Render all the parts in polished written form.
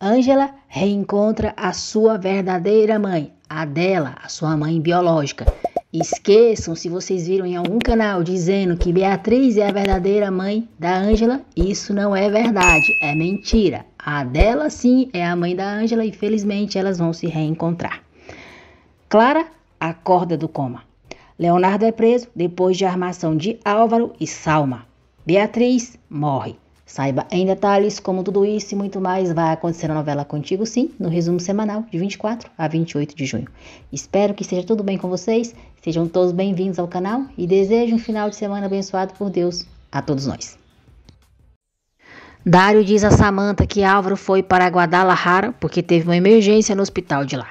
Ângela reencontra a sua verdadeira mãe, a dela, a sua mãe biológica. Esqueçam, se vocês viram em algum canal dizendo que Beatriz é a verdadeira mãe da Ângela, isso não é verdade, é mentira. A dela sim é a mãe da Ângela e felizmente elas vão se reencontrar. Clara acorda do coma. Leonardo é preso depois de armação de Álvaro e Salma. Beatriz morre. Saiba em detalhes como tudo isso e muito mais vai acontecer na novela Contigo Sim, no resumo semanal de 24 a 28 de junho. Espero que esteja tudo bem com vocês, sejam todos bem-vindos ao canal e desejo um final de semana abençoado por Deus a todos nós. Dário diz a Samantha que Álvaro foi para Guadalajara porque teve uma emergência no hospital de lá.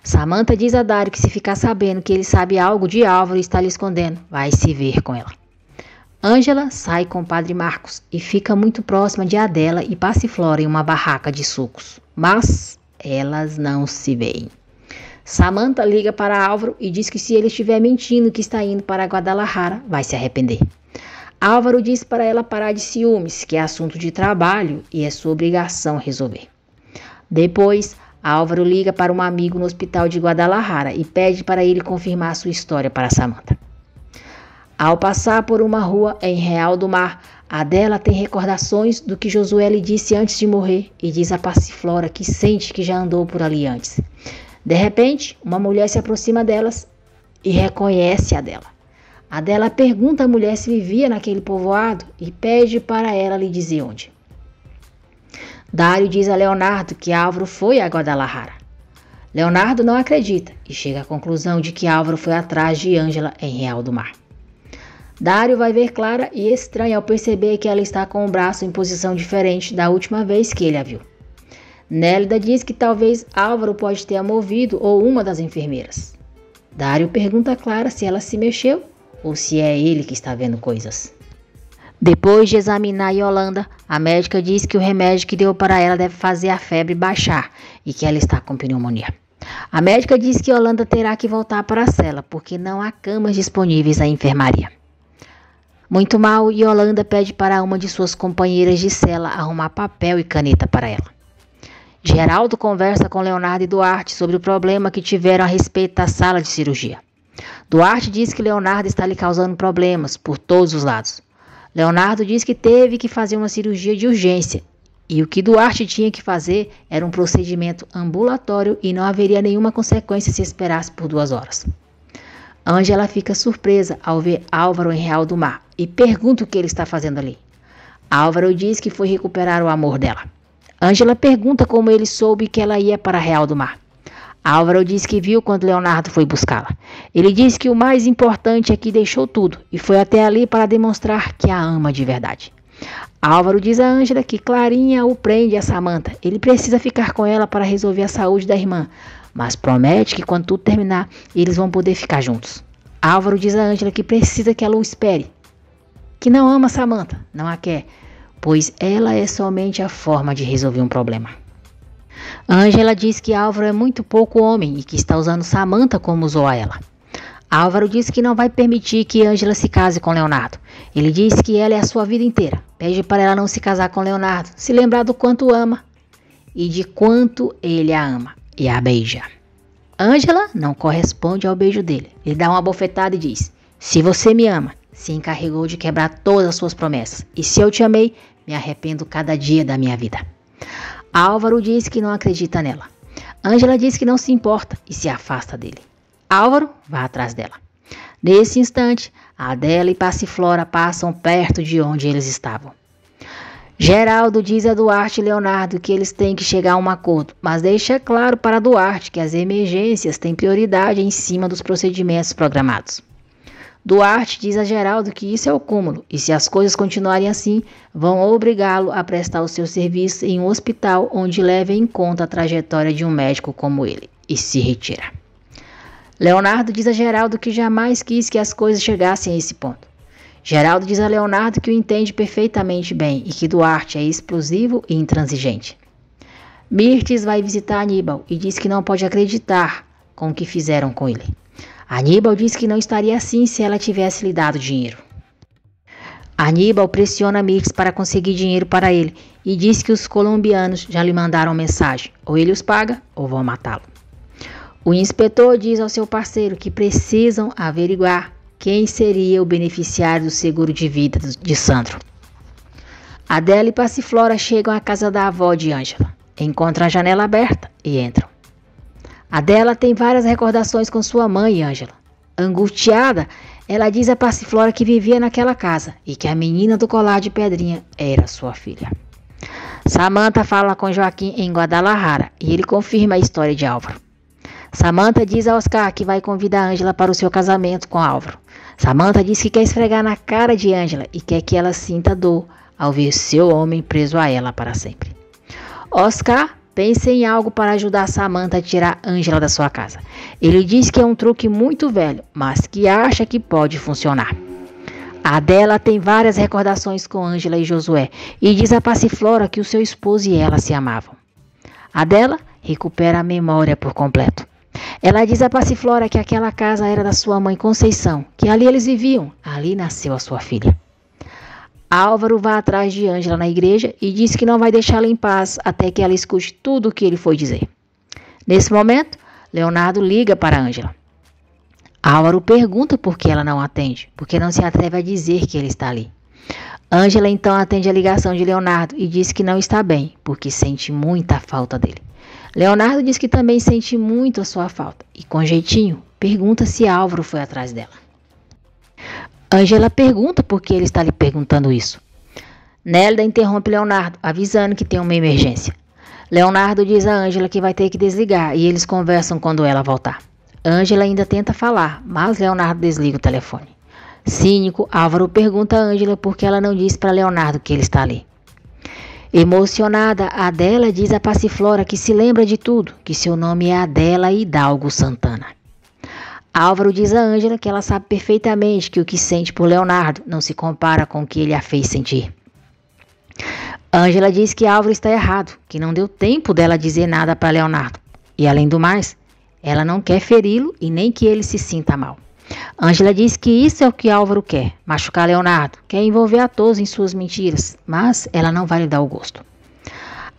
Samantha diz a Dário que se ficar sabendo que ele sabe algo de Álvaro e está lhe escondendo, vai se ver com ela. Ângela sai com o padre Marcos e fica muito próxima de Adela e Passiflora em uma barraca de sucos, mas elas não se veem. Samantha liga para Álvaro e diz que se ele estiver mentindo que está indo para Guadalajara, vai se arrepender. Álvaro diz para ela parar de ciúmes, que é assunto de trabalho e é sua obrigação resolver. Depois, Álvaro liga para um amigo no hospital de Guadalajara e pede para ele confirmar sua história para Samantha. Ao passar por uma rua em Real do Mar, Adela tem recordações do que Josué lhe disse antes de morrer e diz a Passiflora que sente que já andou por ali antes. De repente, uma mulher se aproxima delas e reconhece Adela. Adela pergunta à mulher se vivia naquele povoado e pede para ela lhe dizer onde. Dário diz a Leonardo que Álvaro foi a Guadalajara. Leonardo não acredita e chega à conclusão de que Álvaro foi atrás de Ângela em Real do Mar. Dário vai ver Clara e estranha ao perceber que ela está com o braço em posição diferente da última vez que ele a viu. Nélida diz que talvez Álvaro pode ter a movido ou uma das enfermeiras. Dário pergunta a Clara se ela se mexeu ou se é ele que está vendo coisas. Depois de examinar Yolanda, a médica diz que o remédio que deu para ela deve fazer a febre baixar e que ela está com pneumonia. A médica diz que Yolanda terá que voltar para a cela porque não há camas disponíveis na enfermaria. Muito mal, Yolanda pede para uma de suas companheiras de cela arrumar papel e caneta para ela. Geraldo conversa com Leonardo e Duarte sobre o problema que tiveram a respeito da sala de cirurgia. Duarte diz que Leonardo está lhe causando problemas por todos os lados. Leonardo diz que teve que fazer uma cirurgia de urgência e o que Duarte tinha que fazer era um procedimento ambulatório e não haveria nenhuma consequência se esperasse por 2 horas. Ângela fica surpresa ao ver Álvaro em Real do Mar e pergunta o que ele está fazendo ali. Álvaro diz que foi recuperar o amor dela. Ângela pergunta como ele soube que ela ia para Real do Mar. Álvaro diz que viu quando Leonardo foi buscá-la. Ele diz que o mais importante é que deixou tudo e foi até ali para demonstrar que a ama de verdade. Álvaro diz a Ângela que Clarinha o prende a Samantha. Ele precisa ficar com ela para resolver a saúde da irmã, mas promete que quando tudo terminar, eles vão poder ficar juntos. Álvaro diz a Ângela que precisa que ela o espere, que não ama Samantha, não a quer, pois ela é somente a forma de resolver um problema. Ângela diz que Álvaro é muito pouco homem e que está usando Samantha como usou a ela. Álvaro diz que não vai permitir que Ângela se case com Leonardo. Ele diz que ela é a sua vida inteira. Pede para ela não se casar com Leonardo, se lembrar do quanto ama e de quanto ele a ama. E a beija. Ângela não corresponde ao beijo dele. Ele dá uma bofetada e diz: se você me ama, se encarregou de quebrar todas as suas promessas. E se eu te amei, me arrependo cada dia da minha vida. Álvaro diz que não acredita nela. Ângela diz que não se importa e se afasta dele. Álvaro vai atrás dela. Nesse instante, Adela e Passiflora passam perto de onde eles estavam. Geraldo diz a Duarte e Leonardo que eles têm que chegar a um acordo, mas deixa claro para Duarte que as emergências têm prioridade em cima dos procedimentos programados. Duarte diz a Geraldo que isso é o cúmulo e se as coisas continuarem assim, vão obrigá-lo a prestar o seu serviço em um hospital onde leve em conta a trajetória de um médico como ele e se retira. Leonardo diz a Geraldo que jamais quis que as coisas chegassem a esse ponto. Geraldo diz a Leonardo que o entende perfeitamente bem e que Duarte é explosivo e intransigente. Mirtes vai visitar Aníbal e diz que não pode acreditar com o que fizeram com ele. Aníbal diz que não estaria assim se ela tivesse lhe dado dinheiro. Aníbal pressiona Mirtes para conseguir dinheiro para ele e diz que os colombianos já lhe mandaram mensagem. Ou ele os paga ou vão matá-lo. O inspetor diz ao seu parceiro que precisam averiguar quem seria o beneficiário do seguro de vida de Sandro. Adela e Passiflora chegam à casa da avó de Ângela. Encontram a janela aberta e entram. Adela tem várias recordações com sua mãe e Ângela. Angustiada, ela diz a Passiflora que vivia naquela casa e que a menina do colar de pedrinha era sua filha. Samantha fala com Joaquim em Guadalajara e ele confirma a história de Álvaro. Samantha diz a Oscar que vai convidar Ângela para o seu casamento com Álvaro. Samantha diz que quer esfregar na cara de Ângela e quer que ela sinta dor ao ver seu homem preso a ela para sempre. Oscar pensa em algo para ajudar Samantha a tirar Ângela da sua casa. Ele diz que é um truque muito velho, mas que acha que pode funcionar. Adela tem várias recordações com Ângela e Josué e diz a Passiflora que o seu esposo e ela se amavam. Adela recupera a memória por completo. Ela diz a Passiflora que aquela casa era da sua mãe Conceição, que ali eles viviam, ali nasceu a sua filha. Álvaro vai atrás de Ângela na igreja e diz que não vai deixá-la em paz até que ela escute tudo o que ele foi dizer. Nesse momento, Leonardo liga para Ângela. Álvaro pergunta por que ela não atende, porque não se atreve a dizer que ele está ali. Ângela então atende a ligação de Leonardo e diz que não está bem, porque sente muita falta dele. Leonardo diz que também sente muito a sua falta e, com jeitinho, pergunta se Álvaro foi atrás dela. Ângela pergunta por que ele está lhe perguntando isso. Nélida interrompe Leonardo, avisando que tem uma emergência. Leonardo diz a Ângela que vai ter que desligar e eles conversam quando ela voltar. Ângela ainda tenta falar, mas Leonardo desliga o telefone. Cínico, Álvaro pergunta a Ângela por que ela não disse para Leonardo que ele está ali. Emocionada, Adela diz a Passiflora que se lembra de tudo, que seu nome é Adela Hidalgo Santana. Álvaro diz a Ângela que ela sabe perfeitamente que o que sente por Leonardo não se compara com o que ele a fez sentir. Ângela diz que Álvaro está errado, que não deu tempo dela dizer nada para Leonardo. E além do mais, ela não quer feri-lo e nem que ele se sinta mal. Ângela diz que isso é o que Álvaro quer, machucar Leonardo, quer envolver a todos em suas mentiras, mas ela não vai lhe dar o gosto.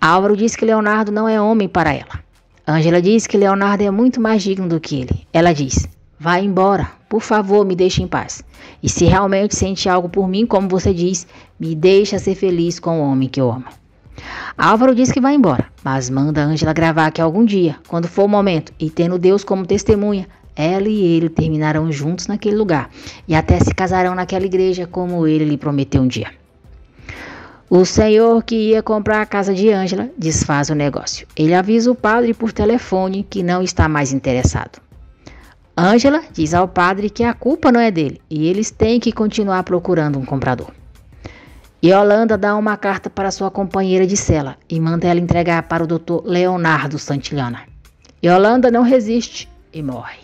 Álvaro diz que Leonardo não é homem para ela. Ângela diz que Leonardo é muito mais digno do que ele. Ela diz: vai embora, por favor, me deixe em paz. E se realmente sente algo por mim, como você diz, me deixa ser feliz com o homem que eu amo. Álvaro diz que vai embora, mas manda Ângela gravar que algum dia, quando for o momento, e tendo Deus como testemunha, ela e ele terminarão juntos naquele lugar e até se casarão naquela igreja como ele lhe prometeu um dia. O senhor que ia comprar a casa de Ângela desfaz o negócio. Ele avisa o padre por telefone que não está mais interessado. Ângela diz ao padre que a culpa não é dele e eles têm que continuar procurando um comprador. Yolanda dá uma carta para sua companheira de cela e manda ela entregar para o Dr. Leonardo Santillana. Yolanda não resiste e morre.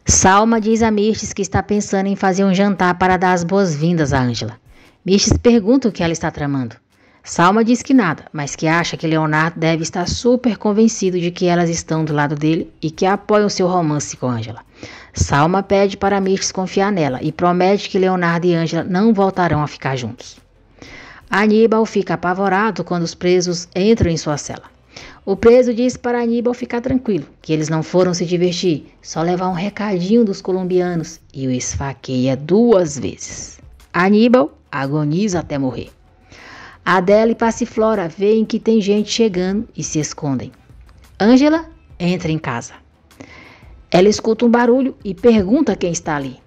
Salma diz a Mirtes que está pensando em fazer um jantar para dar as boas-vindas a Ângela. Mirtes pergunta o que ela está tramando. Salma diz que nada, mas que acha que Leonardo deve estar super convencido de que elas estão do lado dele e que apoiam seu romance com Ângela. Salma pede para Mirtes confiar nela e promete que Leonardo e Ângela não voltarão a ficar juntos. Aníbal fica apavorado quando os presos entram em sua cela. O preso diz para Aníbal ficar tranquilo, que eles não foram se divertir, só levar um recadinho dos colombianos e o esfaqueia 2 vezes. Aníbal agoniza até morrer. Adela e Passiflora veem que tem gente chegando e se escondem. Ângela entra em casa. Ela escuta um barulho e pergunta quem está ali.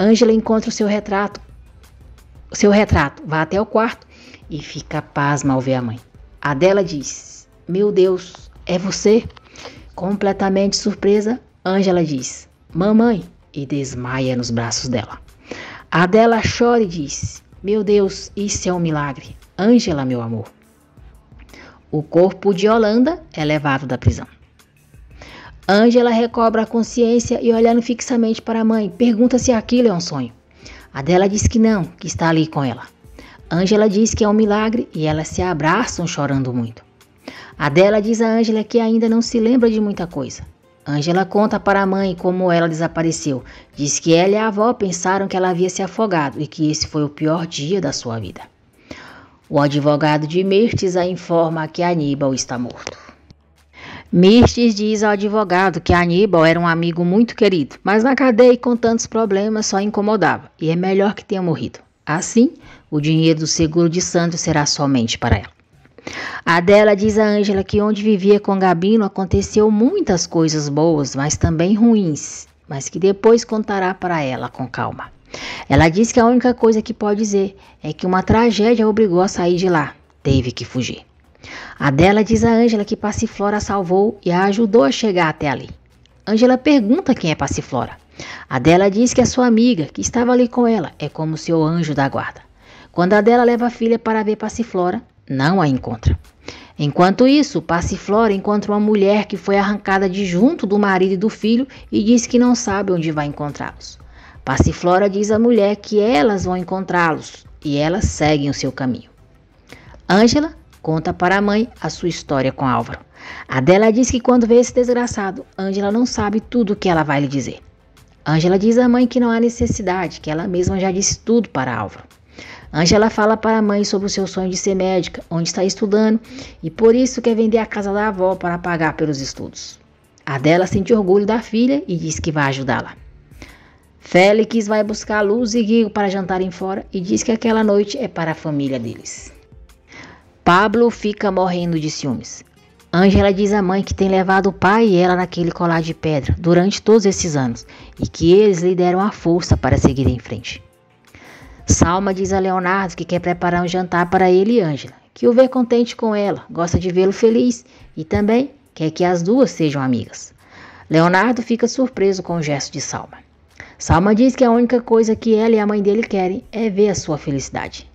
Ângela encontra o seu retrato. Vai até o quarto e fica pasma ao ver a mãe. Adela diz: meu Deus, é você? Completamente surpresa, Ângela diz: mamãe, e desmaia nos braços dela. Adela chora e diz: meu Deus, isso é um milagre. Ângela, meu amor. O corpo de Yolanda é levado da prisão. Ângela recobra a consciência e, olhando fixamente para a mãe, pergunta se aquilo é um sonho. Adela diz que não, que está ali com ela. Ângela diz que é um milagre e elas se abraçam chorando muito. Adela diz a Ângela que ainda não se lembra de muita coisa. Ângela conta para a mãe como ela desapareceu. Diz que ela e a avó pensaram que ela havia se afogado e que esse foi o pior dia da sua vida. O advogado de Mirtes a informa que Aníbal está morto. Mirtes diz ao advogado que Aníbal era um amigo muito querido, mas na cadeia e com tantos problemas só incomodava, e é melhor que tenha morrido. Assim, o dinheiro do seguro de Santos será somente para ela. Adela diz a Ângela que onde vivia com Gabino aconteceu muitas coisas boas, mas também ruins, mas que depois contará para ela com calma. Ela diz que a única coisa que pode dizer é que uma tragédia a obrigou a sair de lá. Teve que fugir. Adela diz a Ângela que Passiflora a salvou e a ajudou a chegar até ali. Ângela pergunta quem é Passiflora. Adela diz que é sua amiga, que estava ali com ela, é como seu anjo da guarda. Quando Adela leva a filha para ver Passiflora, não a encontra. Enquanto isso, Passiflora encontra uma mulher que foi arrancada de junto do marido e do filho e diz que não sabe onde vai encontrá-los. Passiflora diz à mulher que elas vão encontrá-los e elas seguem o seu caminho. Ângela conta para a mãe a sua história com Álvaro. Adela diz que quando vê esse desgraçado, Ângela não sabe tudo o que ela vai lhe dizer. Ângela diz à mãe que não há necessidade, que ela mesma já disse tudo para Álvaro. Ângela fala para a mãe sobre o seu sonho de ser médica, onde está estudando, e por isso quer vender a casa da avó para pagar pelos estudos. Adela sente orgulho da filha e diz que vai ajudá-la. Félix vai buscar Luz e Guigo para jantarem fora e diz que aquela noite é para a família deles. Pablo fica morrendo de ciúmes. Ângela diz à mãe que tem levado o pai e ela naquele colar de pedra durante todos esses anos e que eles lhe deram a força para seguir em frente. Salma diz a Leonardo que quer preparar um jantar para ele e Ângela, que o vê contente com ela, gosta de vê-lo feliz e também quer que as duas sejam amigas. Leonardo fica surpreso com o gesto de Salma. Salma diz que a única coisa que ela e a mãe dele querem é ver a sua felicidade.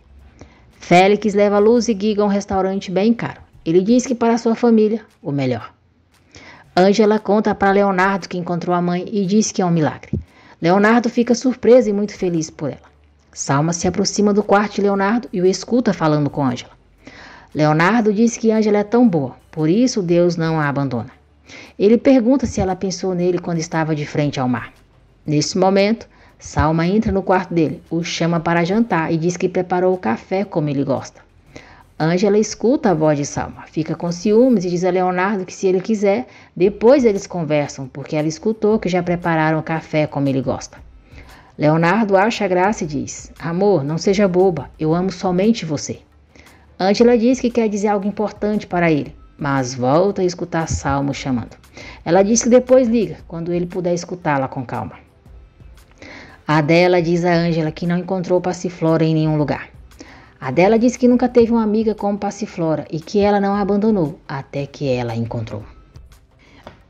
Félix leva Luz e Guigo a um restaurante bem caro. Ele diz que para sua família, o melhor. Ângela conta para Leonardo que encontrou a mãe e diz que é um milagre. Leonardo fica surpreso e muito feliz por ela. Salma se aproxima do quarto de Leonardo e o escuta falando com Ângela. Leonardo diz que Ângela é tão boa, por isso Deus não a abandona. Ele pergunta se ela pensou nele quando estava de frente ao mar. Nesse momento, Salma entra no quarto dele, o chama para jantar e diz que preparou o café como ele gosta. Ângela escuta a voz de Salma, fica com ciúmes e diz a Leonardo que se ele quiser, depois eles conversam, porque ela escutou que já prepararam o café como ele gosta. Leonardo acha graça e diz: amor, não seja boba, eu amo somente você. Ângela diz que quer dizer algo importante para ele, mas volta a escutar Salmo chamando. Ela diz que depois liga, quando ele puder escutá-la com calma. Adela diz a Ângela que não encontrou Passiflora em nenhum lugar. Adela diz que nunca teve uma amiga como Passiflora e que ela não a abandonou até que ela a encontrou.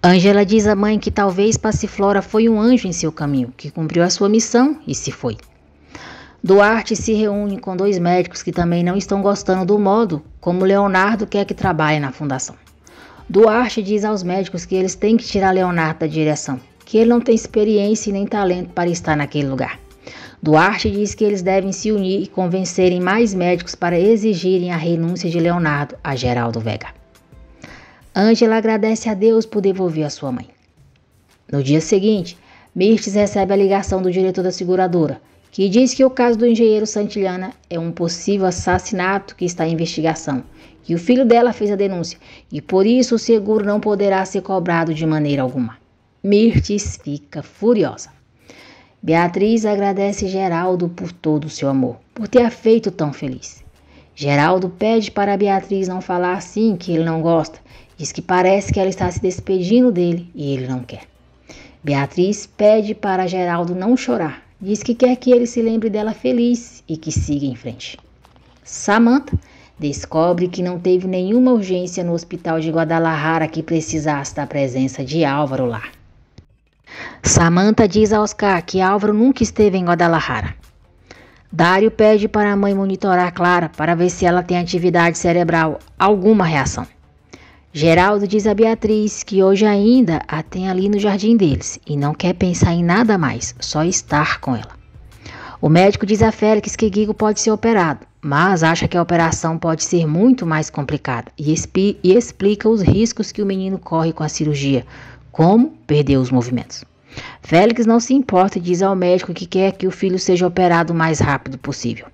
Ângela diz à mãe que talvez Passiflora foi um anjo em seu caminho, que cumpriu a sua missão e se foi. Duarte se reúne com 2 médicos que também não estão gostando do modo como Leonardo quer que trabalhe na fundação. Duarte diz aos médicos que eles têm que tirar Leonardo da direção, que ele não tem experiência e nem talento para estar naquele lugar. Duarte diz que eles devem se unir e convencerem mais médicos para exigirem a renúncia de Leonardo a Geraldo Vega. Ângela agradece a Deus por devolver a sua mãe. No dia seguinte, Mirtes recebe a ligação do diretor da seguradora, que diz que o caso do engenheiro Santillana é um possível assassinato que está em investigação, que o filho dela fez a denúncia e por isso o seguro não poderá ser cobrado de maneira alguma. Mirtes fica furiosa. Beatriz agradece Geraldo por todo o seu amor, por ter a feito tão feliz. Geraldo pede para Beatriz não falar assim que ele não gosta, diz que parece que ela está se despedindo dele e ele não quer. Beatriz pede para Geraldo não chorar, diz que quer que ele se lembre dela feliz e que siga em frente. Samantha descobre que não teve nenhuma urgência no hospital de Guadalajara que precisasse da presença de Álvaro lá. Samantha diz a Oscar que Álvaro nunca esteve em Guadalajara. Dário pede para a mãe monitorar Clara para ver se ela tem atividade cerebral, alguma reação. Geraldo diz a Beatriz que hoje ainda a tem ali no jardim deles e não quer pensar em nada mais, só estar com ela. O médico diz a Félix que Guigo pode ser operado, mas acha que a operação pode ser muito mais complicada e explica os riscos que o menino corre com a cirurgia, Como? Perdeu os movimentos. Félix não se importa e diz ao médico que quer que o filho seja operado o mais rápido possível.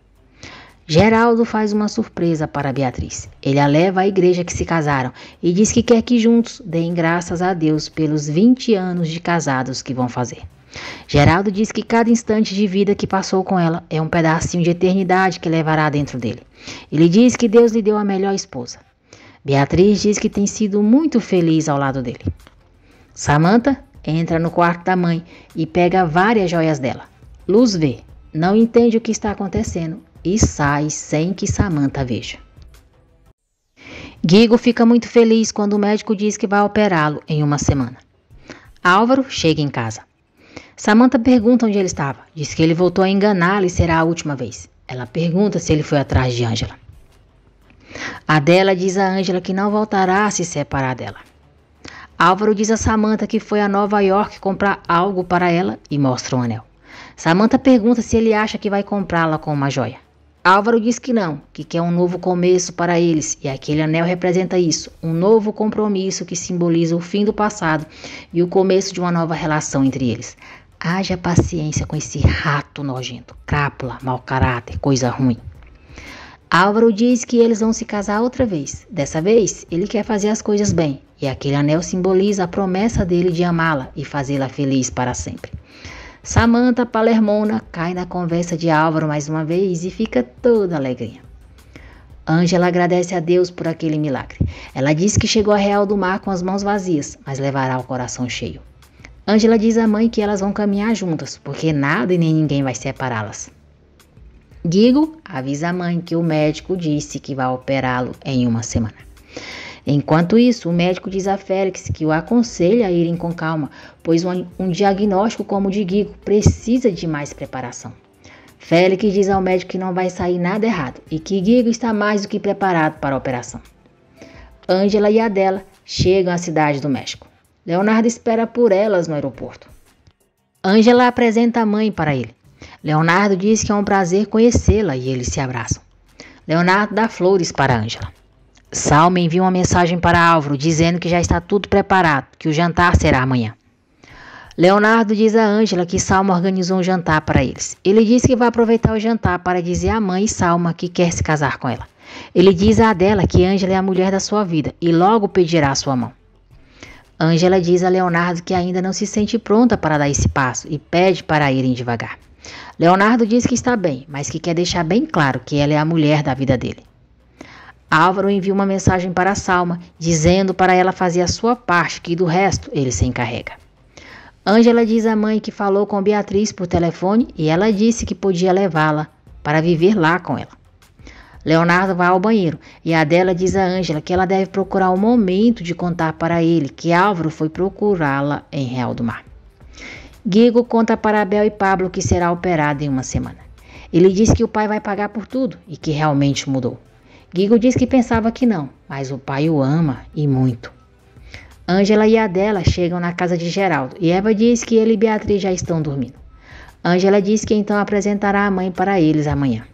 Geraldo faz uma surpresa para Beatriz. Ele a leva à igreja que se casaram e diz que quer que juntos deem graças a Deus pelos 20 anos de casados que vão fazer. Geraldo diz que cada instante de vida que passou com ela é um pedacinho de eternidade que levará dentro dele. Ele diz que Deus lhe deu a melhor esposa. Beatriz diz que tem sido muito feliz ao lado dele. Samantha entra no quarto da mãe e pega várias joias dela. Luz vê, não entende o que está acontecendo e sai sem que Samantha veja. Guigo fica muito feliz quando o médico diz que vai operá-lo em uma semana. Álvaro chega em casa. Samantha pergunta onde ele estava. Diz que ele voltou a enganá-la e será a última vez. Ela pergunta se ele foi atrás de Ângela. Adela diz a Ângela que não voltará a se separar dela. Álvaro diz a Samantha que foi a Nova York comprar algo para ela e mostra um anel. Samantha pergunta se ele acha que vai comprá-la com uma joia. Álvaro diz que não, que quer um novo começo para eles e aquele anel representa isso, um novo compromisso que simboliza o fim do passado e o começo de uma nova relação entre eles. Haja paciência com esse rato nojento, crápula, mau caráter, coisa ruim. Álvaro diz que eles vão se casar outra vez. Dessa vez, ele quer fazer as coisas bem e aquele anel simboliza a promessa dele de amá-la e fazê-la feliz para sempre. Samantha Palermona cai na conversa de Álvaro mais uma vez e fica toda alegrinha. Ângela agradece a Deus por aquele milagre. Ela diz que chegou a Real do Mar com as mãos vazias, mas levará o coração cheio. Ângela diz à mãe que elas vão caminhar juntas, porque nada e nem ninguém vai separá-las. Guigo avisa a mãe que o médico disse que vai operá-lo em uma semana. Enquanto isso, o médico diz a Félix que o aconselha a irem com calma, pois um diagnóstico como o de Guigo precisa de mais preparação. Félix diz ao médico que não vai sair nada errado e que Guigo está mais do que preparado para a operação. Ângela e Adela chegam à cidade do México. Leonardo espera por elas no aeroporto. Ângela apresenta a mãe para ele. Leonardo diz que é um prazer conhecê-la e eles se abraçam. Leonardo dá flores para Ângela. Salma envia uma mensagem para Álvaro dizendo que já está tudo preparado, que o jantar será amanhã. Leonardo diz a Ângela que Salma organizou um jantar para eles. Ele diz que vai aproveitar o jantar para dizer à mãe Salma que quer se casar com ela. Ele diz a Adela que Ângela é a mulher da sua vida e logo pedirá a sua mão. Ângela diz a Leonardo que ainda não se sente pronta para dar esse passo e pede para irem devagar. Leonardo diz que está bem, mas que quer deixar bem claro que ela é a mulher da vida dele. Álvaro envia uma mensagem para Salma, dizendo para ela fazer a sua parte, que do resto ele se encarrega. Ângela diz à mãe que falou com Beatriz por telefone e ela disse que podia levá-la para viver lá com ela. Leonardo vai ao banheiro e Adela diz a Ângela que ela deve procurar um momento de contar para ele que Álvaro foi procurá-la em Real do Mar. Guigo conta para Abel e Pablo que será operado em uma semana. Ele diz que o pai vai pagar por tudo e que realmente mudou. Guigo diz que pensava que não, mas o pai o ama e muito. Ângela e Adela chegam na casa de Geraldo e Eva diz que ele e Beatriz já estão dormindo. Ângela diz que então apresentará a mãe para eles amanhã.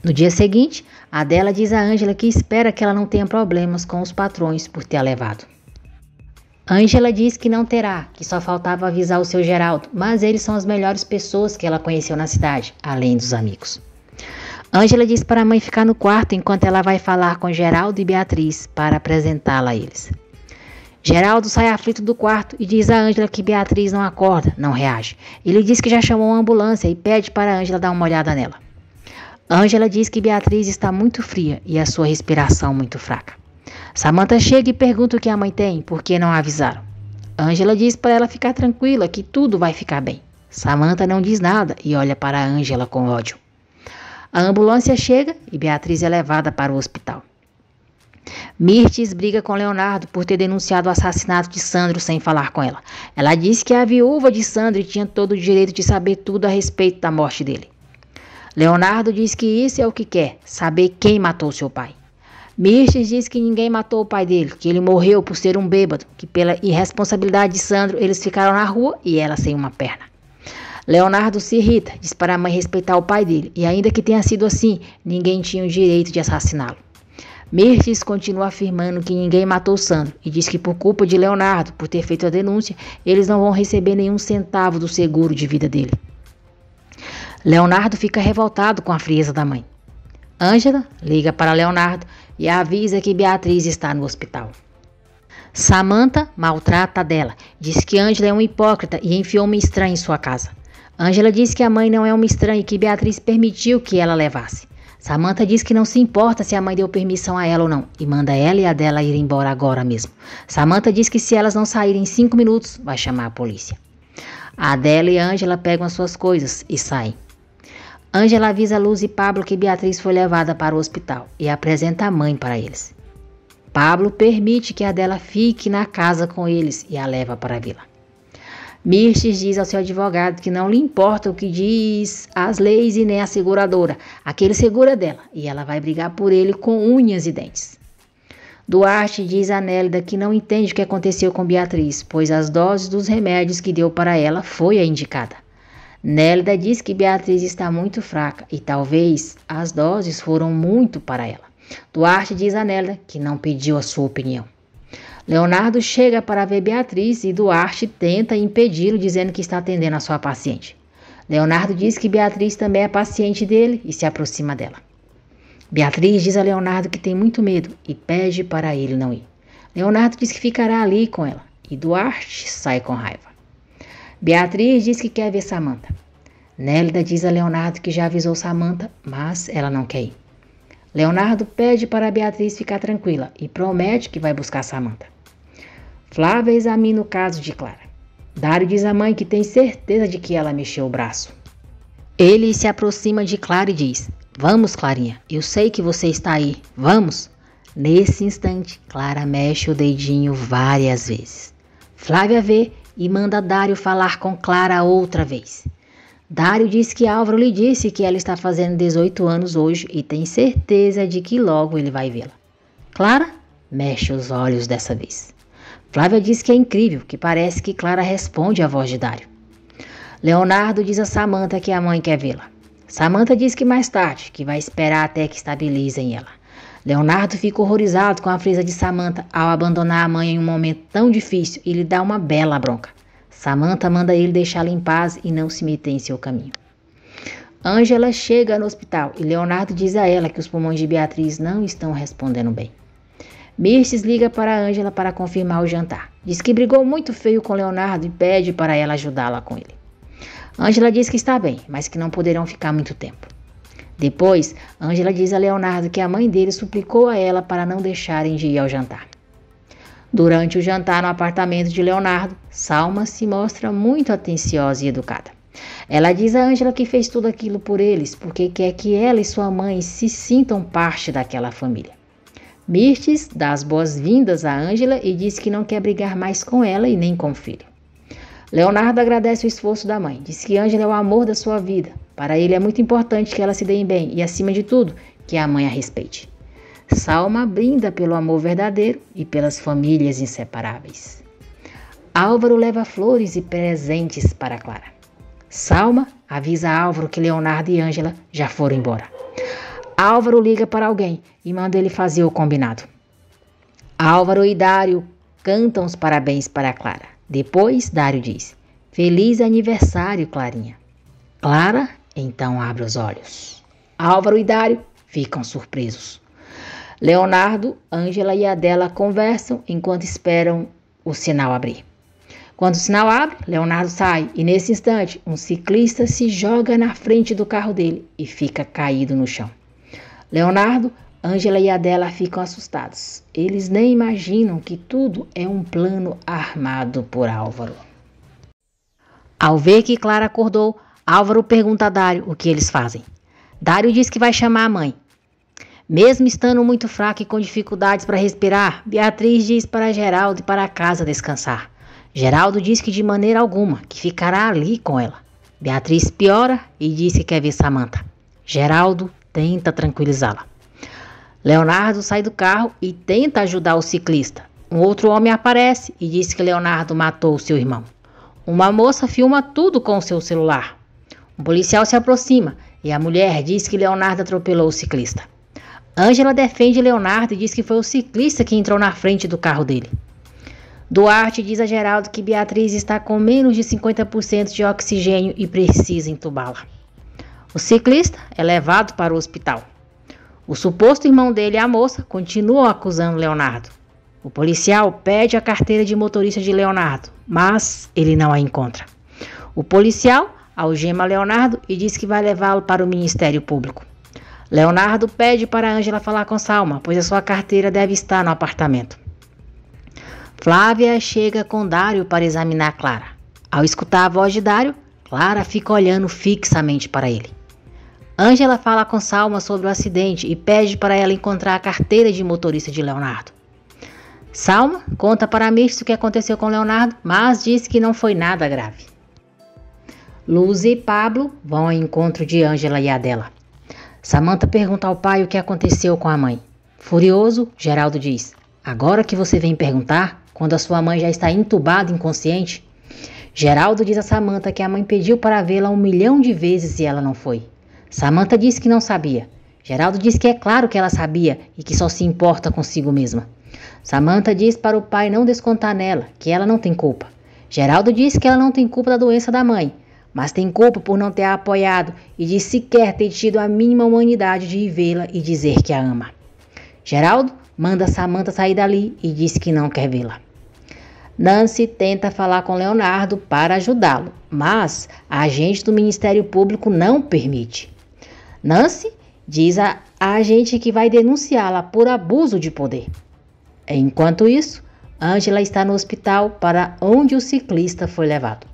No dia seguinte, Adela diz a Ângela que espera que ela não tenha problemas com os patrões por ter a levado. Ângela diz que não terá, que só faltava avisar o seu Geraldo, mas eles são as melhores pessoas que ela conheceu na cidade, além dos amigos. Ângela diz para a mãe ficar no quarto enquanto ela vai falar com Geraldo e Beatriz para apresentá-la a eles. Geraldo sai aflito do quarto e diz a Ângela que Beatriz não acorda, não reage. Ele diz que já chamou uma ambulância e pede para a Ângela dar uma olhada nela. Ângela diz que Beatriz está muito fria e a sua respiração muito fraca. Samantha chega e pergunta o que a mãe tem, por que não a avisaram. Ângela diz para ela ficar tranquila, que tudo vai ficar bem. Samantha não diz nada e olha para a Ângela com ódio. A ambulância chega e Beatriz é levada para o hospital. Mirtes briga com Leonardo por ter denunciado o assassinato de Sandro sem falar com ela. Ela diz que a viúva de Sandro tinha todo o direito de saber tudo a respeito da morte dele. Leonardo diz que isso é o que quer, saber quem matou seu pai. Mirtes diz que ninguém matou o pai dele, que ele morreu por ser um bêbado, que pela irresponsabilidade de Sandro eles ficaram na rua e ela sem uma perna. Leonardo se irrita, diz para a mãe respeitar o pai dele, e ainda que tenha sido assim, ninguém tinha o direito de assassiná-lo. Mirtes continua afirmando que ninguém matou Sandro e diz que por culpa de Leonardo, por ter feito a denúncia, eles não vão receber nenhum centavo do seguro de vida dele. Leonardo fica revoltado com a frieza da mãe. Ângela liga para Leonardo e avisa que Beatriz está no hospital. Samantha maltrata dela, diz que Ângela é uma hipócrita e enfiou uma estranha em sua casa. Ângela diz que a mãe não é uma estranha e que Beatriz permitiu que ela levasse. Samantha diz que não se importa se a mãe deu permissão a ela ou não e manda ela e a dela ir embora agora mesmo. Samantha diz que se elas não saírem em 5 minutos, vai chamar a polícia. Adela e Ângela pegam as suas coisas e saem. Ângela avisa Luz e Pablo que Beatriz foi levada para o hospital e apresenta a mãe para eles. Pablo permite que Adela fique na casa com eles e a leva para a vila. Mirtes diz ao seu advogado que não lhe importa o que diz as leis e nem a seguradora. Aquele segura dela e ela vai brigar por ele com unhas e dentes. Duarte diz a Nélida que não entende o que aconteceu com Beatriz, pois as doses dos remédios que deu para ela foi a indicada. Nélida diz que Beatriz está muito fraca e talvez as doses foram muito para ela. Duarte diz a Nélida que não pediu a sua opinião. Leonardo chega para ver Beatriz e Duarte tenta impedi-lo, dizendo que está atendendo a sua paciente. Leonardo diz que Beatriz também é paciente dele e se aproxima dela. Beatriz diz a Leonardo que tem muito medo e pede para ele não ir. Leonardo diz que ficará ali com ela e Duarte sai com raiva. Beatriz diz que quer ver Samantha. Nélida diz a Leonardo que já avisou Samantha, mas ela não quer ir. Leonardo pede para Beatriz ficar tranquila e promete que vai buscar Samantha. Flávia examina o caso de Clara. Dário diz à mãe que tem certeza de que ela mexeu o braço. Ele se aproxima de Clara e diz: "Vamos, Clarinha, eu sei que você está aí, vamos." Nesse instante, Clara mexe o dedinho várias vezes. Flávia vê e manda Dário falar com Clara outra vez. Dário diz que Álvaro lhe disse que ela está fazendo 18 anos hoje e tem certeza de que logo ele vai vê-la. Clara mexe os olhos dessa vez. Flávia diz que é incrível, que parece que Clara responde à voz de Dário. Leonardo diz a Samantha que a mãe quer vê-la. Samantha diz que mais tarde, que vai esperar até que estabilizem ela. Leonardo fica horrorizado com a frieza de Samantha ao abandonar a mãe em um momento tão difícil e lhe dá uma bela bronca. Samantha manda ele deixá-la em paz e não se meter em seu caminho. Ângela chega no hospital e Leonardo diz a ela que os pulmões de Beatriz não estão respondendo bem. Mirtes liga para Ângela para confirmar o jantar. Diz que brigou muito feio com Leonardo e pede para ela ajudá-la com ele. Ângela diz que está bem, mas que não poderão ficar muito tempo. Depois, Ângela diz a Leonardo que a mãe dele suplicou a ela para não deixarem de ir ao jantar. Durante o jantar no apartamento de Leonardo, Salma se mostra muito atenciosa e educada. Ela diz a Ângela que fez tudo aquilo por eles, porque quer que ela e sua mãe se sintam parte daquela família. Mirtes dá as boas-vindas a Ângela e diz que não quer brigar mais com ela e nem com o filho. Leonardo agradece o esforço da mãe, diz que Ângela é o amor da sua vida. Para ele é muito importante que ela se dê bem e, acima de tudo, que a mãe a respeite. Salma brinda pelo amor verdadeiro e pelas famílias inseparáveis. Álvaro leva flores e presentes para Clara. Salma avisa a Álvaro que Leonardo e Ângela já foram embora. Álvaro liga para alguém e manda ele fazer o combinado. Álvaro e Dário cantam os parabéns para Clara. Depois, Dário diz: "Feliz aniversário, Clarinha." Clara então abre os olhos. Álvaro e Dário ficam surpresos. Leonardo, Ângela e Adela conversam enquanto esperam o sinal abrir. Quando o sinal abre, Leonardo sai e, nesse instante, um ciclista se joga na frente do carro dele e fica caído no chão. Leonardo, Ângela e Adela ficam assustados. Eles nem imaginam que tudo é um plano armado por Álvaro. Ao ver que Clara acordou, Álvaro pergunta a Dário o que eles fazem. Dário diz que vai chamar a mãe. Mesmo estando muito fraca e com dificuldades para respirar, Beatriz diz para Geraldo ir para casa descansar. Geraldo diz que de maneira alguma, que ficará ali com ela. Beatriz piora e diz que quer ver Samantha. Geraldo tenta tranquilizá-la. Leonardo sai do carro e tenta ajudar o ciclista. Um outro homem aparece e diz que Leonardo matou seu irmão. Uma moça filma tudo com seu celular. Um policial se aproxima e a mulher diz que Leonardo atropelou o ciclista. Ângela defende Leonardo e diz que foi o ciclista que entrou na frente do carro dele. Duarte diz a Geraldo que Beatriz está com menos de 50% de oxigênio e precisa entubá-la. O ciclista é levado para o hospital. O suposto irmão dele e a moça continuam acusando Leonardo. O policial pede a carteira de motorista de Leonardo, mas ele não a encontra. O policial algema Leonardo e diz que vai levá-lo para o Ministério Público. Leonardo pede para Ângela falar com Salma, pois a sua carteira deve estar no apartamento. Flávia chega com Dário para examinar Clara. Ao escutar a voz de Dário, Clara fica olhando fixamente para ele. Ângela fala com Salma sobre o acidente e pede para ela encontrar a carteira de motorista de Leonardo. Salma conta para Mirtes o que aconteceu com Leonardo, mas diz que não foi nada grave. Luz e Pablo vão ao encontro de Ângela e Adela. Samantha pergunta ao pai o que aconteceu com a mãe. Furioso, Geraldo diz: agora que você vem perguntar, quando a sua mãe já está entubada inconsciente? Geraldo diz a Samantha que a mãe pediu para vê-la 1 milhão de vezes e ela não foi. Samantha diz que não sabia. Geraldo diz que é claro que ela sabia e que só se importa consigo mesma. Samantha diz para o pai não descontar nela, que ela não tem culpa. Geraldo diz que ela não tem culpa da doença da mãe, mas tem culpa por não ter a apoiado e de sequer ter tido a mínima humanidade de ir vê-la e dizer que a ama. Geraldo manda Samantha sair dali e diz que não quer vê-la. Nancy tenta falar com Leonardo para ajudá-lo, mas a agente do Ministério Público não permite. Nancy diz a agente que vai denunciá-la por abuso de poder. Enquanto isso, Ângela está no hospital para onde o ciclista foi levado.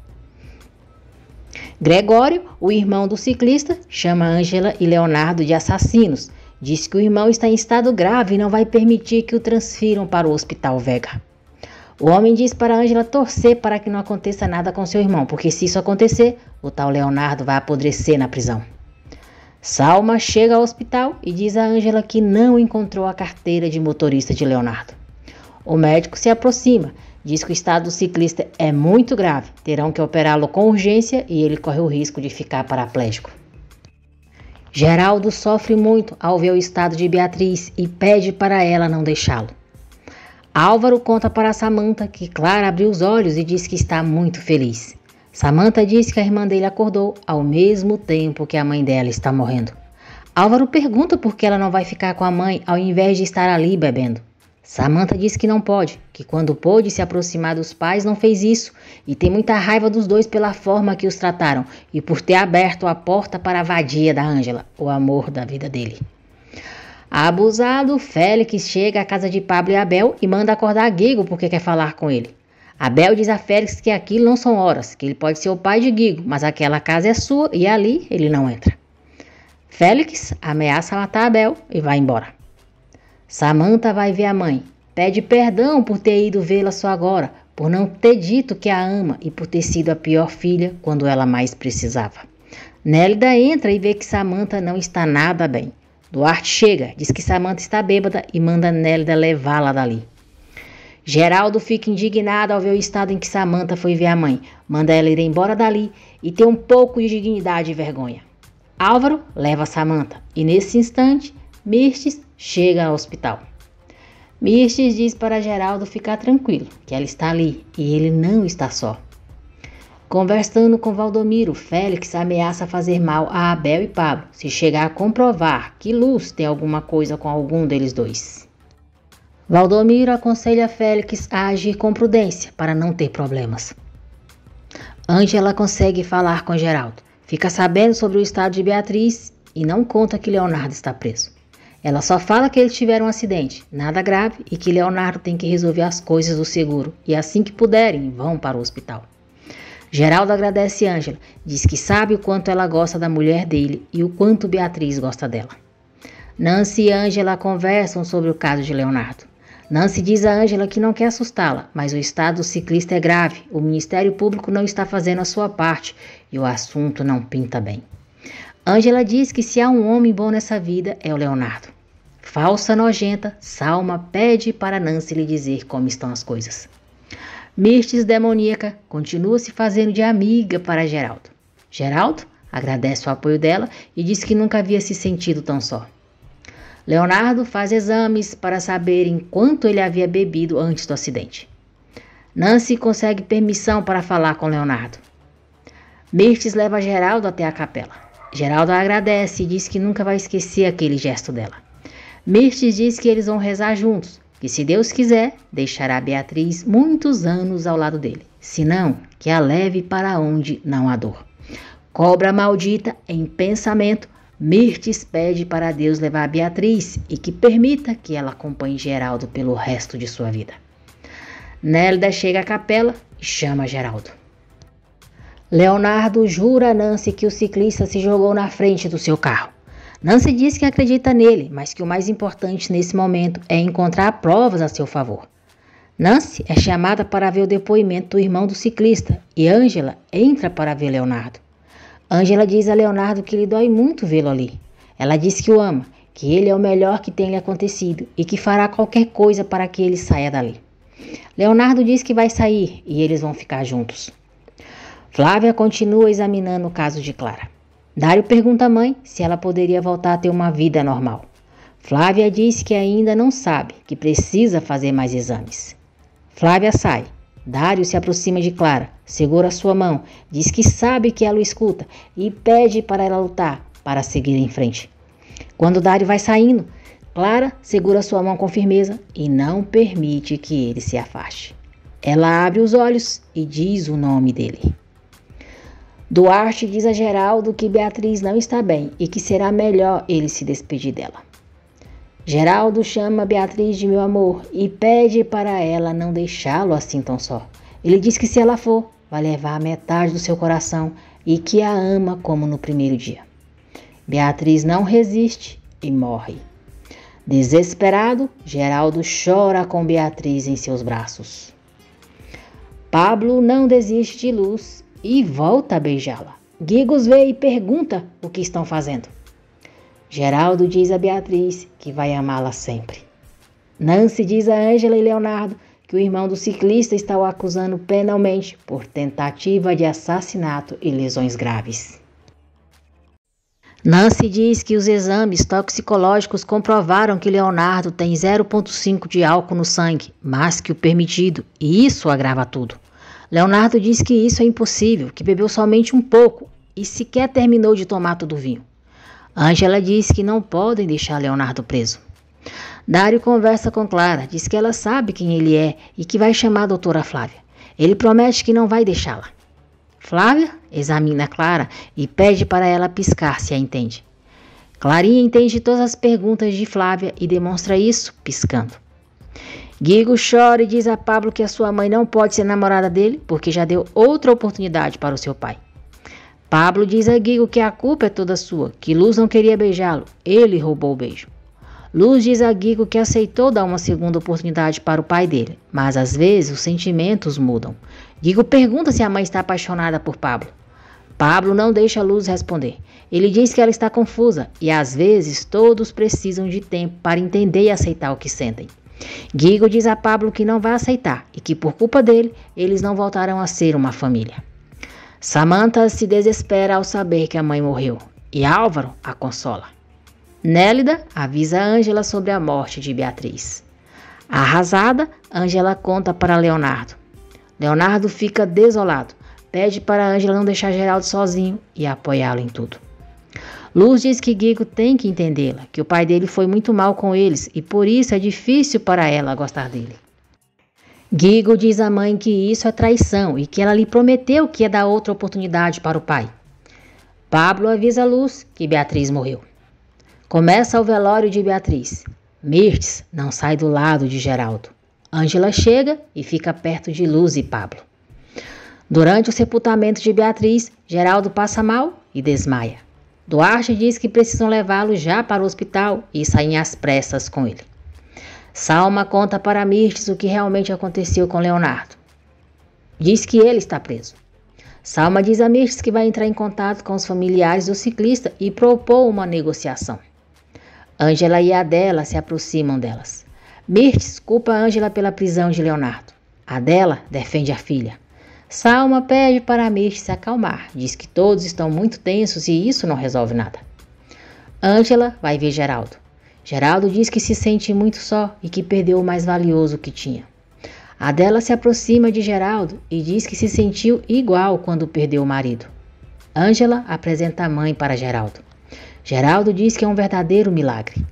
Gregório, o irmão do ciclista, chama Ângela e Leonardo de assassinos. Diz que o irmão está em estado grave e não vai permitir que o transfiram para o Hospital Vega. O homem diz para Ângela torcer para que não aconteça nada com seu irmão, porque se isso acontecer, o tal Leonardo vai apodrecer na prisão. Salma chega ao hospital e diz a Ângela que não encontrou a carteira de motorista de Leonardo. O médico se aproxima, diz que o estado do ciclista é muito grave, terão que operá-lo com urgência e ele corre o risco de ficar paraplégico. Geraldo sofre muito ao ver o estado de Beatriz e pede para ela não deixá-lo. Álvaro conta para Samantha que Clara abriu os olhos e diz que está muito feliz. Samantha diz que a irmã dele acordou ao mesmo tempo que a mãe dela está morrendo. Álvaro pergunta por que ela não vai ficar com a mãe ao invés de estar ali bebendo. Samantha diz que não pode, que quando pôde se aproximar dos pais não fez isso e tem muita raiva dos dois pela forma que os trataram e por ter aberto a porta para a vadia da Ângela, o amor da vida dele. Abusado, Félix chega à casa de Pablo e Abel e manda acordar Guigo porque quer falar com ele. Abel diz a Félix que aquilo não são horas, que ele pode ser o pai de Guigo, mas aquela casa é sua e ali ele não entra. Félix ameaça matar Abel e vai embora. Samantha vai ver a mãe, pede perdão por ter ido vê-la só agora, por não ter dito que a ama e por ter sido a pior filha quando ela mais precisava. Nélida entra e vê que Samantha não está nada bem. Duarte chega, diz que Samantha está bêbada e manda Nélida levá-la dali. Geraldo fica indignado ao ver o estado em que Samantha foi ver a mãe, manda ela ir embora dali e ter um pouco de dignidade e vergonha. Álvaro leva Samantha e nesse instante, Mirtes chega ao hospital. Mirtes diz para Geraldo ficar tranquilo, que ela está ali e ele não está só. Conversando com Valdomiro, Félix ameaça fazer mal a Abel e Pablo, se chegar a comprovar que Luz tem alguma coisa com algum deles dois. Valdomiro aconselha Félix a agir com prudência para não ter problemas. Ângela consegue falar com Geraldo, fica sabendo sobre o estado de Beatriz e não conta que Leonardo está preso. Ela só fala que eles tiveram um acidente, nada grave, e que Leonardo tem que resolver as coisas do seguro e assim que puderem vão para o hospital. Geraldo agradece Ângela, diz que sabe o quanto ela gosta da mulher dele e o quanto Beatriz gosta dela. Nancy e Ângela conversam sobre o caso de Leonardo. Nancy diz a Ângela que não quer assustá-la, mas o estado do ciclista é grave, o Ministério Público não está fazendo a sua parte e o assunto não pinta bem. Ângela diz que se há um homem bom nessa vida é o Leonardo. Falsa nojenta, Salma pede para Nancy lhe dizer como estão as coisas. Mirtes demoníaca continua se fazendo de amiga para Geraldo. Geraldo agradece o apoio dela e diz que nunca havia se sentido tão só. Leonardo faz exames para saber em quanto ele havia bebido antes do acidente. Nancy consegue permissão para falar com Leonardo. Mirtes leva Geraldo até a capela. Geraldo agradece e diz que nunca vai esquecer aquele gesto dela. Mirtes diz que eles vão rezar juntos, que se Deus quiser, deixará Beatriz muitos anos ao lado dele, senão que a leve para onde não há dor. Cobra maldita em pensamento, Mirtes pede para Deus levar Beatriz e que permita que ela acompanhe Geraldo pelo resto de sua vida. Nélida chega à capela e chama Geraldo. Leonardo jura a Nancy que o ciclista se jogou na frente do seu carro. Nancy diz que acredita nele, mas que o mais importante nesse momento é encontrar provas a seu favor. Nancy é chamada para ver o depoimento do irmão do ciclista e Ângela entra para ver Leonardo. Ângela diz a Leonardo que lhe dói muito vê-lo ali. Ela diz que o ama, que ele é o melhor que tem lhe acontecido e que fará qualquer coisa para que ele saia dali. Leonardo diz que vai sair e eles vão ficar juntos. Flávia continua examinando o caso de Clara. Dário pergunta à mãe se ela poderia voltar a ter uma vida normal. Flávia diz que ainda não sabe, que precisa fazer mais exames. Flávia sai. Dário se aproxima de Clara, segura sua mão, diz que sabe que ela o escuta e pede para ela lutar, para seguir em frente. Quando Dário vai saindo, Clara segura sua mão com firmeza e não permite que ele se afaste. Ela abre os olhos e diz o nome dele. Duarte diz a Geraldo que Beatriz não está bem e que será melhor ele se despedir dela. Geraldo chama Beatriz de meu amor e pede para ela não deixá-lo assim tão só. Ele diz que se ela for, vai levar metade do seu coração e que a ama como no primeiro dia. Beatriz não resiste e morre. Desesperado, Geraldo chora com Beatriz em seus braços. Pablo não desiste de Luz e volta a beijá-la. Gigos vê e pergunta o que estão fazendo. Geraldo diz a Beatriz que vai amá-la sempre. Nancy diz a Ângela e Leonardo que o irmão do ciclista está o acusando penalmente por tentativa de assassinato e lesões graves. Nancy diz que os exames toxicológicos comprovaram que Leonardo tem 0,5 de álcool no sangue, mais que o permitido, e isso agrava tudo. Leonardo diz que isso é impossível, que bebeu somente um pouco e sequer terminou de tomar todo o vinho. Ângela diz que não podem deixar Leonardo preso. Dário conversa com Clara, diz que ela sabe quem ele é e que vai chamar a doutora Flávia. Ele promete que não vai deixá-la. Flávia examina Clara e pede para ela piscar se a entende. Clarinha entende todas as perguntas de Flávia e demonstra isso piscando. Guigo chora e diz a Pablo que a sua mãe não pode ser namorada dele porque já deu outra oportunidade para o seu pai. Pablo diz a Guigo que a culpa é toda sua, que Luz não queria beijá-lo, ele roubou o beijo. Luz diz a Guigo que aceitou dar uma segunda oportunidade para o pai dele, mas às vezes os sentimentos mudam. Guigo pergunta se a mãe está apaixonada por Pablo. Pablo não deixa Luz responder. Ele diz que ela está confusa e às vezes todos precisam de tempo para entender e aceitar o que sentem. Guigo diz a Pablo que não vai aceitar e que por culpa dele eles não voltarão a ser uma família. Samantha se desespera ao saber que a mãe morreu e Álvaro a consola. Nélida avisa Ângela sobre a morte de Beatriz. Arrasada, Ângela conta para Leonardo. Leonardo fica desolado, pede para Ângela não deixar Geraldo sozinho e apoiá-lo em tudo. Luz diz que Guigo tem que entendê-la, que o pai dele foi muito mal com eles e por isso é difícil para ela gostar dele. Guigo diz à mãe que isso é traição e que ela lhe prometeu que ia dar outra oportunidade para o pai. Pablo avisa Luz que Beatriz morreu. Começa o velório de Beatriz. Mirtes não sai do lado de Geraldo. Ângela chega e fica perto de Luz e Pablo. Durante o sepultamento de Beatriz, Geraldo passa mal e desmaia. Duarte diz que precisam levá-lo já para o hospital e saem às pressas com ele. Salma conta para Mirtes o que realmente aconteceu com Leonardo. Diz que ele está preso. Salma diz a Mirtes que vai entrar em contato com os familiares do ciclista e propor uma negociação. Ângela e Adela se aproximam delas. Mirtes culpa Ângela pela prisão de Leonardo. Adela defende a filha. Salma pede para Mirtes se acalmar, diz que todos estão muito tensos e isso não resolve nada. Ângela vai ver Geraldo. Geraldo diz que se sente muito só e que perdeu o mais valioso que tinha. Adela se aproxima de Geraldo e diz que se sentiu igual quando perdeu o marido. Ângela apresenta a mãe para Geraldo. Geraldo diz que é um verdadeiro milagre.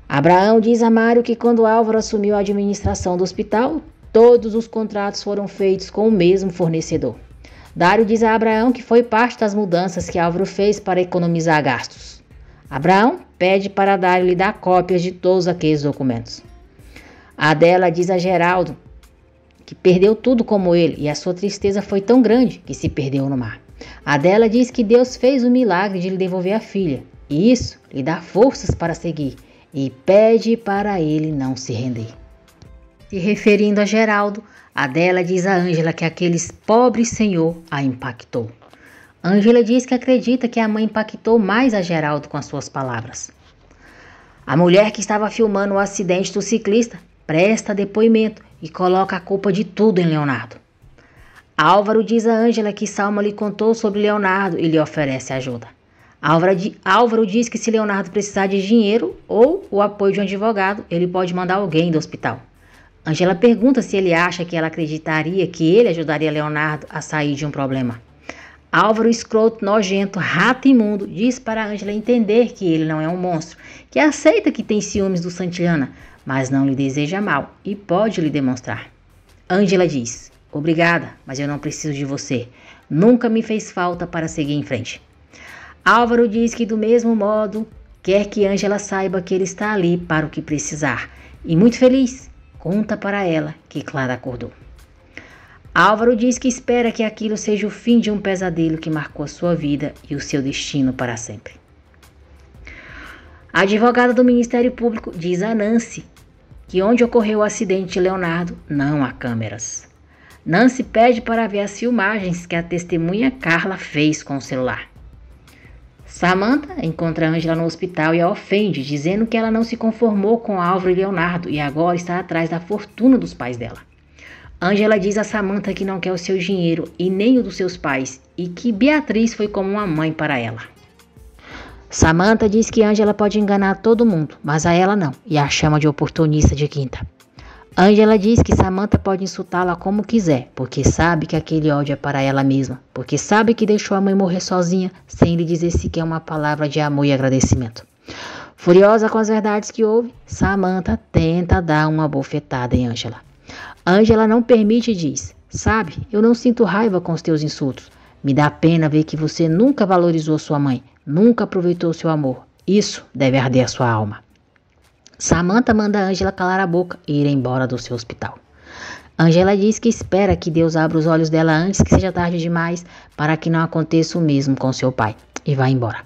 Abraão diz a Mário que quando Álvaro assumiu a administração do hospital, todos os contratos foram feitos com o mesmo fornecedor. Dário diz a Abraão que foi parte das mudanças que Álvaro fez para economizar gastos. Abraão pede para Dário lhe dar cópias de todos aqueles documentos. Adela diz a Geraldo que perdeu tudo como ele e a sua tristeza foi tão grande que se perdeu no mar. Adela diz que Deus fez o milagre de lhe devolver a filha e isso lhe dá forças para seguir e pede para ele não se render. Se referindo a Geraldo, Adela diz a Ângela que aquele pobre senhor a impactou. Ângela diz que acredita que a mãe impactou mais a Geraldo com as suas palavras. A mulher que estava filmando o acidente do ciclista presta depoimento e coloca a culpa de tudo em Leonardo. Álvaro diz a Ângela que Salma lhe contou sobre Leonardo e lhe oferece ajuda. Álvaro diz que se Leonardo precisar de dinheiro ou o apoio de um advogado, ele pode mandar alguém do hospital. Ângela pergunta se ele acha que ela acreditaria que ele ajudaria Leonardo a sair de um problema. Álvaro, escroto, nojento, rato imundo, diz para Ângela entender que ele não é um monstro, que aceita que tem ciúmes do Santillana, mas não lhe deseja mal e pode lhe demonstrar. Ângela diz: obrigada, mas eu não preciso de você. Nunca me fez falta para seguir em frente. Álvaro diz que do mesmo modo quer que Ângela saiba que ele está ali para o que precisar. E muito feliz, conta para ela que Clara acordou. Álvaro diz que espera que aquilo seja o fim de um pesadelo que marcou a sua vida e o seu destino para sempre. A advogada do Ministério Público diz a Nancy que onde ocorreu o acidente de Leonardo não há câmeras. Nancy pede para ver as filmagens que a testemunha Carla fez com o celular. Samantha encontra Ângela no hospital e a ofende, dizendo que ela não se conformou com Álvaro e Leonardo e agora está atrás da fortuna dos pais dela. Ângela diz a Samantha que não quer o seu dinheiro e nem o dos seus pais e que Beatriz foi como uma mãe para ela. Samantha diz que Ângela pode enganar todo mundo, mas a ela não, e a chama de oportunista de quinta. Ângela diz que Samantha pode insultá-la como quiser, porque sabe que aquele ódio é para ela mesma, porque sabe que deixou a mãe morrer sozinha, sem lhe dizer sequer uma palavra de amor e agradecimento. Furiosa com as verdades que ouve, Samantha tenta dar uma bofetada em Ângela. Ângela não permite e diz: sabe, eu não sinto raiva com os teus insultos. Me dá pena ver que você nunca valorizou sua mãe, nunca aproveitou seu amor. Isso deve arder a sua alma. Samantha manda Ângela calar a boca e ir embora do seu hospital. Ângela diz que espera que Deus abra os olhos dela antes que seja tarde demais para que não aconteça o mesmo com seu pai e vai embora.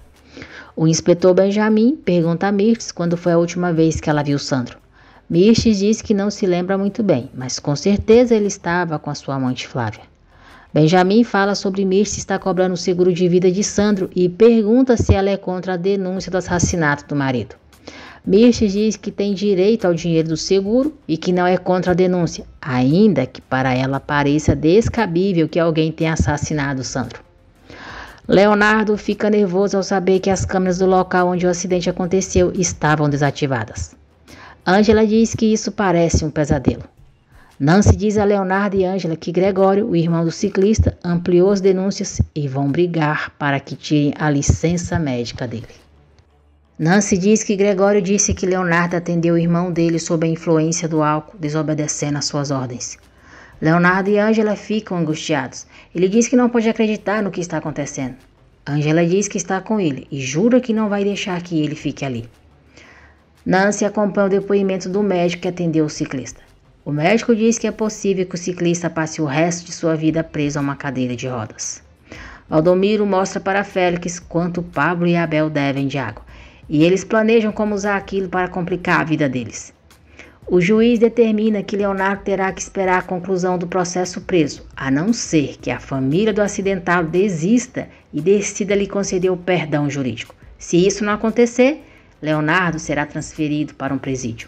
O inspetor Benjamin pergunta a Mirtes quando foi a última vez que ela viu Sandro. Mirtes diz que não se lembra muito bem, mas com certeza ele estava com a sua amante Flávia. Benjamin fala sobre Mirtes estar cobrando o seguro de vida de Sandro e pergunta se ela é contra a denúncia do assassinato do marido. Mirtes diz que tem direito ao dinheiro do seguro e que não é contra a denúncia, ainda que para ela pareça descabível que alguém tenha assassinado Sandro. Leonardo fica nervoso ao saber que as câmeras do local onde o acidente aconteceu estavam desativadas. Ângela diz que isso parece um pesadelo. Nancy diz a Leonardo e Ângela que Gregório, o irmão do ciclista, ampliou as denúncias e vão brigar para que tirem a licença médica dele. Nancy diz que Gregório disse que Leonardo atendeu o irmão dele sob a influência do álcool, desobedecendo às suas ordens. Leonardo e Ângela ficam angustiados. Ele diz que não pode acreditar no que está acontecendo. Ângela diz que está com ele e jura que não vai deixar que ele fique ali. Nancy acompanha o depoimento do médico que atendeu o ciclista. O médico diz que é possível que o ciclista passe o resto de sua vida preso a uma cadeira de rodas. Valdomiro mostra para Félix quanto Pablo e Abel devem de água, e eles planejam como usar aquilo para complicar a vida deles. O juiz determina que Leonardo terá que esperar a conclusão do processo preso, a não ser que a família do acidentado desista e decida lhe conceder o perdão jurídico. Se isso não acontecer, Leonardo será transferido para um presídio.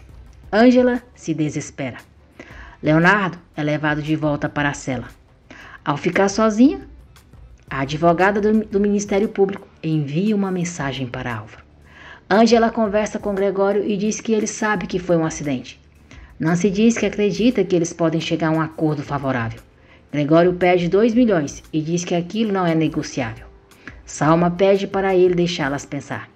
Ângela se desespera. Leonardo é levado de volta para a cela. Ao ficar sozinha, a advogada do Ministério Público envia uma mensagem para Álvaro. Ângela conversa com Gregório e diz que ele sabe que foi um acidente. Nancy diz que acredita que eles podem chegar a um acordo favorável. Gregório pede 2 milhões e diz que aquilo não é negociável. Salma pede para ele deixá-las pensar.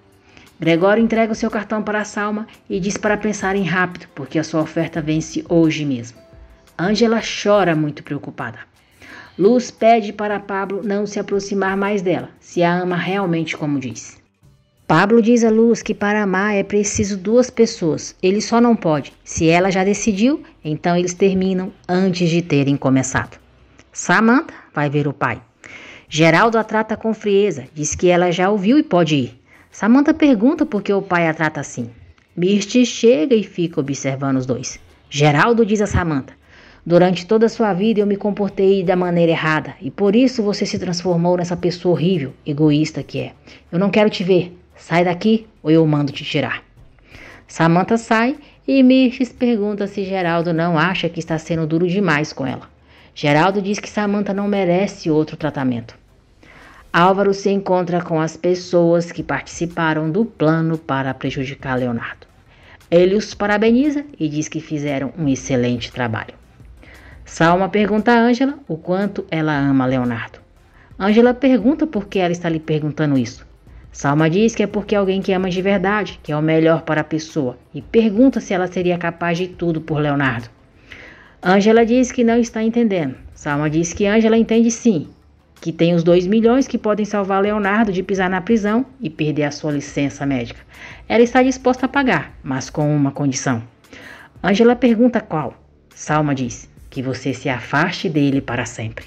Gregório entrega o seu cartão para Salma e diz para pensarem rápido, porque a sua oferta vence hoje mesmo. Ângela chora muito preocupada. Luz pede para Pablo não se aproximar mais dela, se a ama realmente como diz. Pablo diz a Luz que para amar é preciso 2 pessoas, ele só não pode. Se ela já decidiu, então eles terminam antes de terem começado. Samantha vai ver o pai. Geraldo a trata com frieza, diz que ela já ouviu e pode ir. Samantha pergunta por que o pai a trata assim. Mirth chega e fica observando os dois. Geraldo diz a Samantha: durante toda a sua vida eu me comportei da maneira errada e por isso você se transformou nessa pessoa horrível, egoísta que é. Eu não quero te ver. Sai daqui ou eu mando te tirar. Samantha sai e Mirth pergunta se Geraldo não acha que está sendo duro demais com ela. Geraldo diz que Samantha não merece outro tratamento. Álvaro se encontra com as pessoas que participaram do plano para prejudicar Leonardo. Ele os parabeniza e diz que fizeram um excelente trabalho. Salma pergunta a Ângela o quanto ela ama Leonardo. Ângela pergunta por que ela está lhe perguntando isso. Salma diz que é porque alguém que ama de verdade, que é o melhor para a pessoa, e pergunta se ela seria capaz de tudo por Leonardo. Ângela diz que não está entendendo. Salma diz que Ângela entende sim, que tem os 2 milhões que podem salvar Leonardo de pisar na prisão e perder a sua licença médica. Ela está disposta a pagar, mas com uma condição. Ângela pergunta qual. Salma diz que você se afaste dele para sempre.